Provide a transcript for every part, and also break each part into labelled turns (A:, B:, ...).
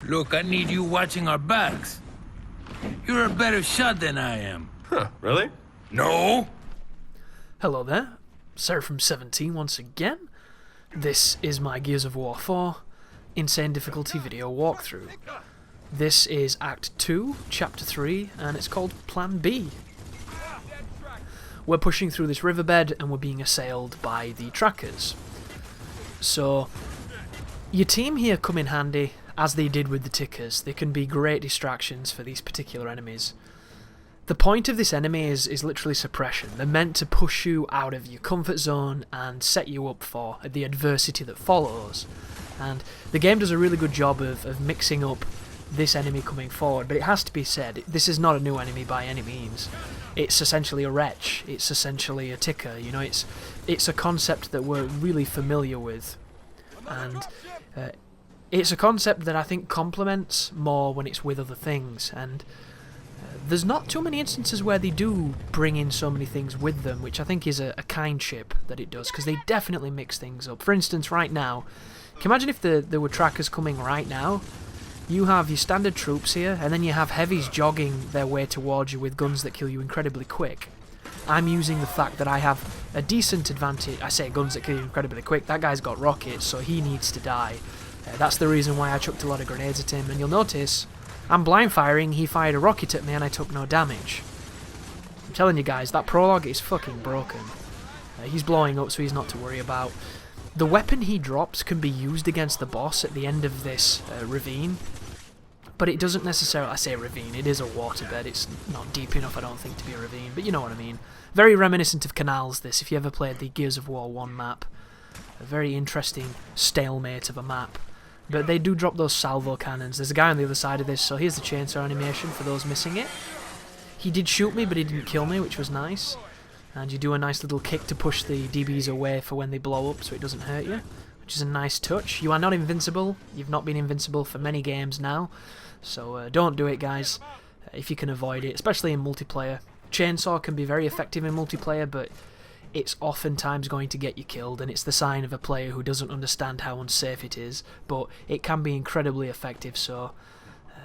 A: Look, I need you watching our backs. You're a better shot than I am.
B: Huh, really?
A: No?
C: Hello there, Seraphim17 once again. This is my Gears of War 4 Insane Difficulty video walkthrough. This is Act 2, Chapter 3, and it's called Plan B. We're pushing through this riverbed and we're being assailed by the trackers. So, your team here come in handy, as they did with the tickers. They can be great distractions for these particular enemies. The point of this enemy is literally suppression. They're meant to push you out of your comfort zone and set you up for the adversity that follows. And the game does a really good job of mixing up this enemy coming forward, but it has to be said, this is not a new enemy by any means. It's essentially a wretch, it's essentially a ticker, you know, it's a concept that we're really familiar with. And it's a concept that I think complements more when it's with other things, and there's not too many instances where they do bring in so many things with them, which I think is a kindship that it does, because they definitely mix things up. For instance, right now, can you imagine if there were trackers coming right now? You have your standard troops here, and then you have heavies jogging their way towards you with guns that kill you incredibly quick. I'm using the fact that I have a decent advantage. I say guns that kill you incredibly quick. That guy's got rockets, so he needs to die. That's the reason why I chucked a lot of grenades at him, and you'll notice I'm blind firing, he fired a rocket at me and I took no damage. I'm telling you guys, that prologue is fucking broken. He's blowing up, so he's not to worry about. The weapon he drops can be used against the boss at the end of this ravine, but it doesn't necessarily, I say ravine, it is a waterbed, it's not deep enough I don't think to be a ravine, but you know what I mean. Very reminiscent of canals this, if you ever played the Gears of War 1 map. A very interesting stalemate of a map. But they do drop those salvo cannons. There's a guy on the other side of this, so here's the chainsaw animation for those missing it. He did shoot me, but he didn't kill me, which was nice. And you do a nice little kick to push the DBs away for when they blow up so it doesn't hurt you, which is a nice touch. You are not invincible. You've not been invincible for many games now, so don't do it, guys, if you can avoid it, especially in multiplayer. Chainsaw can be very effective in multiplayer, but it's oftentimes going to get you killed, and it's the sign of a player who doesn't understand how unsafe it is, but it can be incredibly effective, so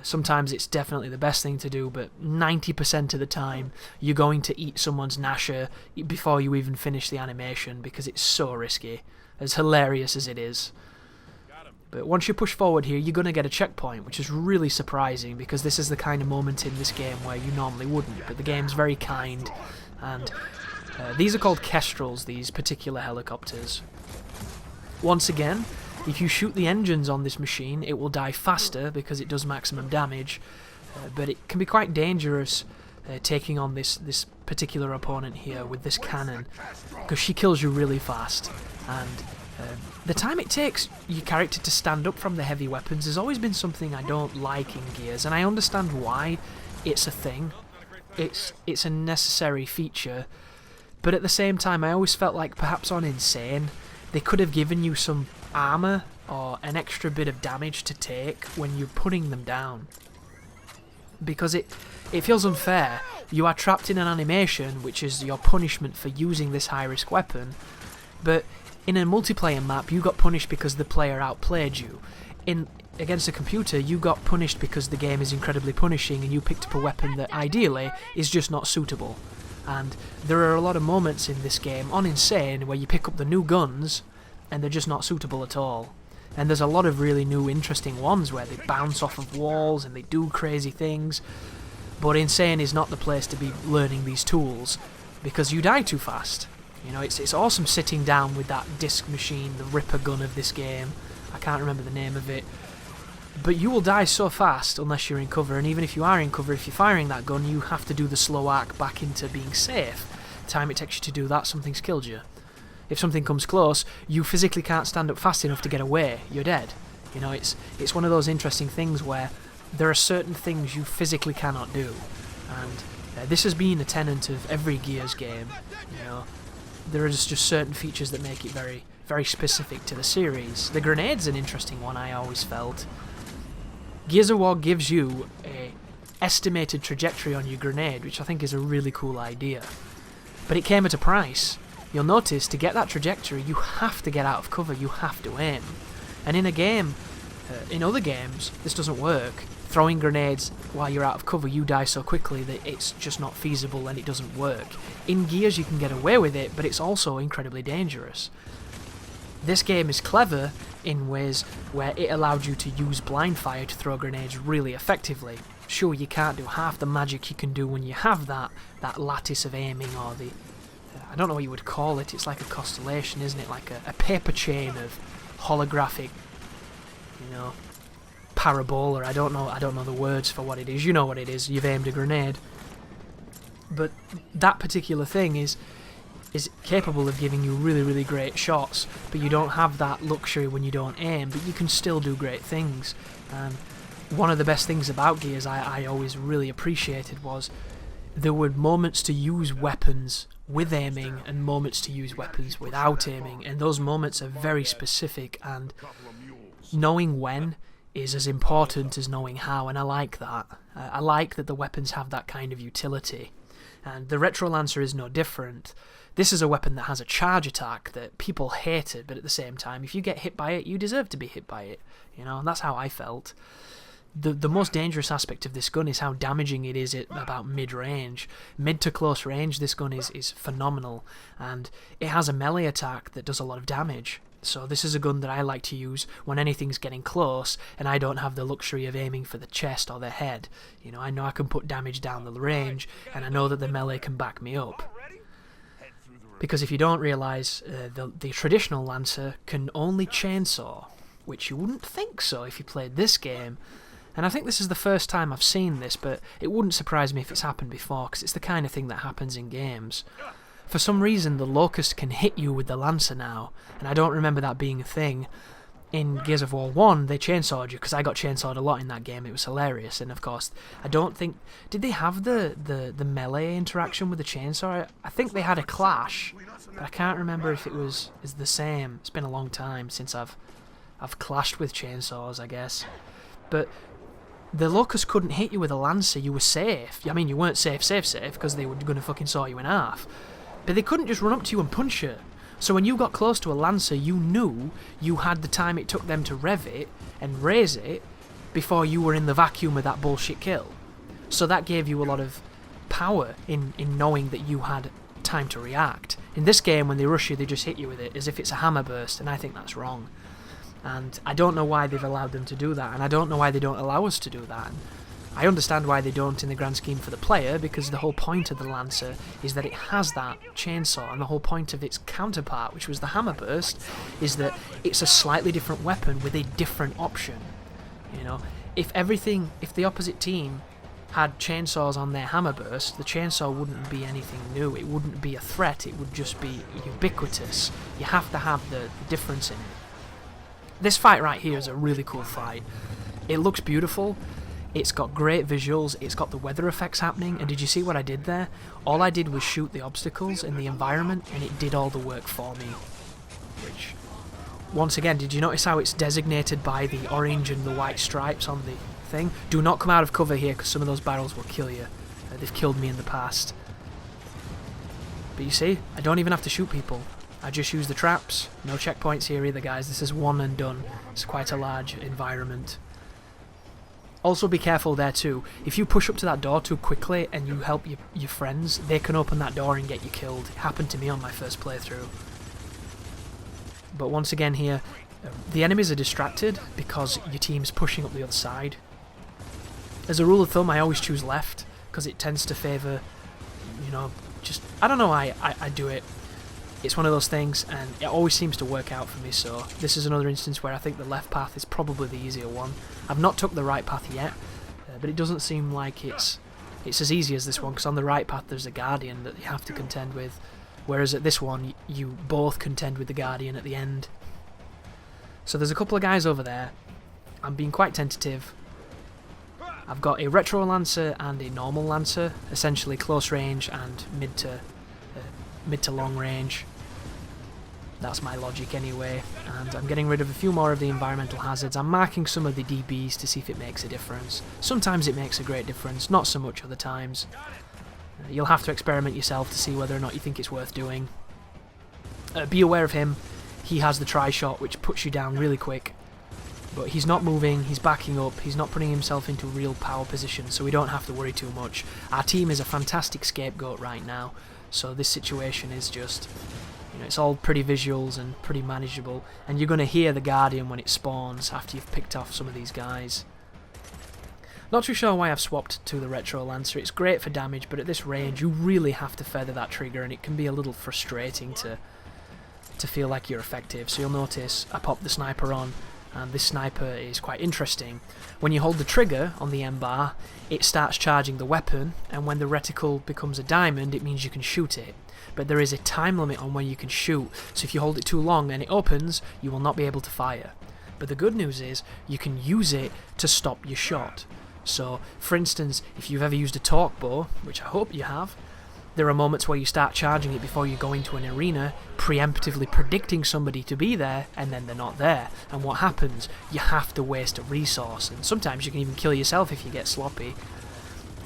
C: sometimes it's definitely the best thing to do, but 90% of the time you're going to eat someone's Nasher before you even finish the animation, because it's so risky, as hilarious as it is. But once you push forward here, you're going to get a checkpoint, which is really surprising, because this is the kind of moment in this game where you normally wouldn't, but the game's very kind, and these are called Kestrels, these particular helicopters. Once again, if you shoot the engines on this machine, it will die faster because it does maximum damage, but it can be quite dangerous taking on this particular opponent here with this cannon, because she kills you really fast, and the time it takes your character to stand up from the heavy weapons has always been something I don't like in Gears, and I understand why it's a thing. It's a necessary feature. But at the same time, I always felt like perhaps on Insane, they could have given you some armour or an extra bit of damage to take when you're putting them down. Because it feels unfair. You are trapped in an animation, which is your punishment for using this high-risk weapon, but in a multiplayer map, you got punished because the player outplayed you. Against a computer, you got punished because the game is incredibly punishing and you picked up a weapon that ideally is just not suitable. And there are a lot of moments in this game on Insane where you pick up the new guns and they're just not suitable at all. And there's a lot of really new interesting ones where they bounce off of walls and they do crazy things. But Insane is not the place to be learning these tools, because you die too fast. You know, it's awesome sitting down with that disc machine, the Ripper gun of this game. I can't remember the name of it. But you will die so fast unless you're in cover, and even if you are in cover, if you're firing that gun, you have to do the slow arc back into being safe. The time it takes you to do that, something's killed you. If something comes close, you physically can't stand up fast enough to get away. You're dead. You know, it's one of those interesting things where there are certain things you physically cannot do, and this has been a tenet of every Gears game. You know, there are just certain features that make it very, very specific to the series. The grenade's an interesting one, I always felt. Gears of War gives you a estimated trajectory on your grenade, which I think is a really cool idea. But it came at a price. You'll notice, to get that trajectory, you have to get out of cover, you have to aim. And in a game In other games, this doesn't work. Throwing grenades while you're out of cover, you die so quickly that it's just not feasible and it doesn't work. In Gears you can get away with it, but it's also incredibly dangerous. This game is clever in ways where it allowed you to use blind fire to throw grenades really effectively. Sure, you can't do half the magic you can do when you have that lattice of aiming, or the... I don't know what you would call it, it's like a constellation, isn't it? Like a paper chain of holographic, you know, parabola. I don't know the words for what it is. You know what it is, you've aimed a grenade. But that particular thing is capable of giving you really, really great shots, but you don't have that luxury when you don't aim, but you can still do great things. One of the best things about Gears I always really appreciated was there were moments to use weapons with aiming and moments to use weapons without aiming, and those moments are very specific, and knowing when is as important as knowing how, and I like that. I like that the weapons have that kind of utility, and the Retro Lancer is no different. This is a weapon that has a charge attack that people hated, but at the same time, if you get hit by it, you deserve to be hit by it. You know, and that's how I felt. The most dangerous aspect of this gun is how damaging it is at about mid-range. Mid to close range, this gun is phenomenal, and it has a melee attack that does a lot of damage. So this is a gun that I like to use when anything's getting close and I don't have the luxury of aiming for the chest or the head. You know I can put damage down the range, and I know that the melee can back me up. Because if you don't realise, the traditional Lancer can only chainsaw, which you wouldn't think so if you played this game. And I think this is the first time I've seen this, but it wouldn't surprise me if it's happened before, because it's the kind of thing that happens in games. For some reason, the Locust can hit you with the Lancer now, and I don't remember that being a thing. In Gears of War 1, they chainsawed you, because I got chainsawed a lot in that game. It was hilarious, and of course, I don't think... Did they have the melee interaction with the chainsaw? I think they had a clash, but I can't remember if is the same. It's been a long time since I've clashed with chainsaws, I guess. But the Locust couldn't hit you with a Lancer. You were safe. I mean, you weren't safe, because they were going to fucking saw you in half. But they couldn't just run up to you and punch you. So when you got close to a Lancer, you knew you had the time it took them to rev it and raise it before you were in the vacuum of that bullshit kill. So that gave you a lot of power in knowing that you had time to react. In this game, when they rush you, they just hit you with it as if it's a hammer burst, and I think that's wrong. And I don't know why they've allowed them to do that, and I don't know why they don't allow us to do that. And I understand why they don't in the grand scheme for the player, because the whole point of the Lancer is that it has that chainsaw, and the whole point of its counterpart, which was the hammer burst, is that it's a slightly different weapon with a different option. You know, if the opposite team had chainsaws on their hammer burst, the chainsaw wouldn't be anything new, it wouldn't be a threat, it would just be ubiquitous. You have to have the difference in it. This fight right here is a really cool fight. It looks beautiful, it's got great visuals, it's got the weather effects happening, and did you see what I did there? All I did was shoot the obstacles in the environment, and it did all the work for me. Which, once again, did you notice how it's designated by the orange and the white stripes on the thing? Do not come out of cover here, because some of those barrels will kill you. They've killed me in the past. But you see, I don't even have to shoot people. I just use the traps. No checkpoints here either, guys. This is one and done. It's quite a large environment. Also be careful there too. If you push up to that door too quickly and you help your friends, they can open that door and get you killed. It happened to me on my first playthrough. But once again here, the enemies are distracted because your team's pushing up the other side. As a rule of thumb, I always choose left, because it tends to favour, you know, just... I don't know why I do it. It's one of those things, and it always seems to work out for me, so this is another instance where I think the left path is probably the easier one. I've not took the right path yet, but it doesn't seem like it's as easy as this one, because on the right path there's a Guardian that you have to contend with, whereas at this one you both contend with the Guardian at the end. So there's a couple of guys over there. I'm being quite tentative. I've got a Retro Lancer and a normal Lancer, essentially close range and mid to long range. That's my logic anyway, and I'm getting rid of a few more of the environmental hazards. I'm marking some of the DBs to see if it makes a difference. Sometimes it makes a great difference, not so much other times. You'll have to experiment yourself to see whether or not you think it's worth doing. Be aware of him. He has the tri-shot, which puts you down really quick. But he's not moving, he's backing up, he's not putting himself into real power position, so we don't have to worry too much. Our team is a fantastic scapegoat right now, so this situation is just, you know, it's all pretty visuals and pretty manageable, and you're going to hear the Guardian when it spawns after you've picked off some of these guys. Not too sure why I've swapped to the Retro Lancer. It's great for damage, but at this range you really have to feather that trigger, and it can be a little frustrating to feel like you're effective. So you'll notice I popped the sniper on, and this sniper is quite interesting. When you hold the trigger on the M bar, it starts charging the weapon, and when the reticle becomes a diamond, it means you can shoot it. But there is a time limit on when you can shoot, so if you hold it too long and it opens, you will not be able to fire. But the good news is, you can use it to stop your shot. So, for instance, if you've ever used a torque bow, which I hope you have, there are moments where you start charging it before you go into an arena, preemptively predicting somebody to be there, and then they're not there. And what happens? You have to waste a resource, and sometimes you can even kill yourself if you get sloppy.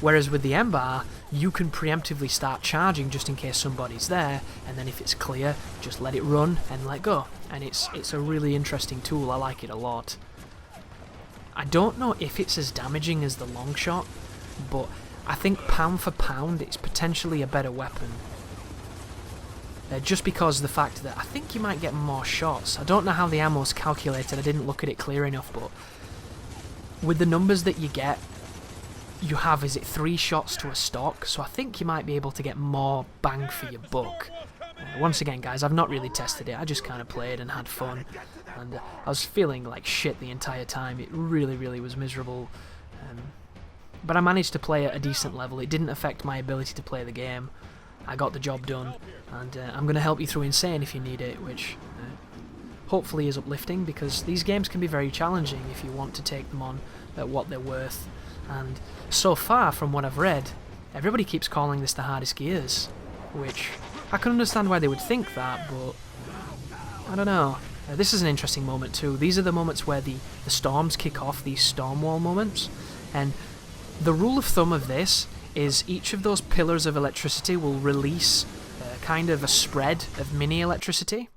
C: Whereas with the M-bar, you can preemptively start charging just in case somebody's there, and then if it's clear, just let it run and let go. And it's a really interesting tool, I like it a lot. I don't know if it's as damaging as the long shot, but I think pound for pound it's potentially a better weapon. Just because of the fact that I think you might get more shots. I don't know how the ammo's calculated, I didn't look at it clear enough, but with the numbers that you get, you have, is it 3 shots to a stock? So I think you might be able to get more bang for your buck. Once again, guys, I've not really tested it, I just kind of played and had fun, and I was feeling like shit the entire time. It really, really was miserable. But I managed to play at a decent level. It didn't affect my ability to play the game. I got the job done, and I'm going to help you through Insane if you need it, which hopefully is uplifting, because these games can be very challenging if you want to take them on at what they're worth. And so far, from what I've read, everybody keeps calling this the hardest Gears, which I can understand why they would think that, but I don't know. This is an interesting moment too. These are the moments where the storms kick off, these storm wall moments, and the rule of thumb of this is each of those pillars of electricity will release kind of a spread of mini electricity,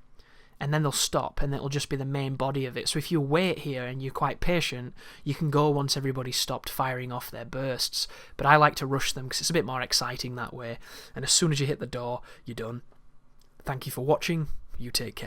C: and then they'll stop, and it'll just be the main body of it. So if you wait here and you're quite patient, you can go once everybody's stopped firing off their bursts. But I like to rush them because it's a bit more exciting that way, and as soon as you hit the door, you're done. Thank you for watching, you take care.